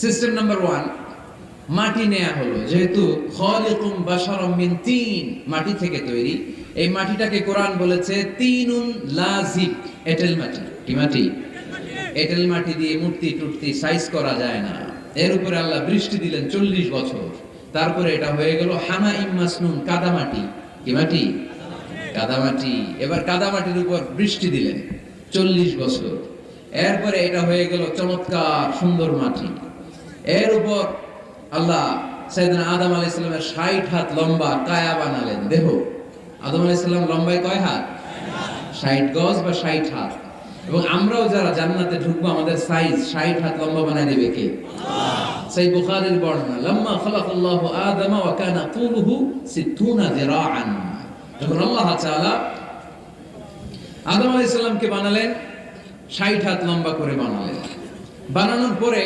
System number 1, মাটি নেয়া হলো। যেহেতু খালিকুম বাশারাম মিন তিন, মাটি থেকে তৈরি, এই মাটিটাকে কোরআন বলেছে তিনুন লাজিব, এঁটেল মাটি। কি মাটি? এঁটেল মাটি দিয়ে মূর্তি টুর্তি সাইজ করা যায় না। এর উপরে আল্লাহ বৃষ্টি দিলেন 40 বছর, তারপরে এটা হয়ে গেল হামাইম মাসনুন, কাদামাটি। কি মাটি? কাদামাটি। এবার কাদামাটির উপর বৃষ্টি দিলেন 40 বছর, এরপরে এটা হয়ে গেল চমৎকার সুন্দর মাটি। এর উপর আল্লাহ সাইয়েদনা আদম আলাইহিস সালামের 60 হাত লম্বা কায়া বানালেন, দেহ। আদম আলাইহিস সালাম লম্বায় কয় হাত? 60 গজ বা 60 হাত। এবং আমরাও যারা জান্নাতে ঢুকবো আমাদের সাইজ 60 হাত লম্বা বানায় দিবে কে? আল্লাহ। সেই বুখারীর বর্ণনা, লাম্মা খালাকাল্লাহু আদম ওয়া কানা তুলুহু 60 যিরাআন। যখন আল্লাহ তাআলা আদম আলাইহিস সালামকে বানালেন 60 হাত লম্বা করে বানালেন। বানানোর পরে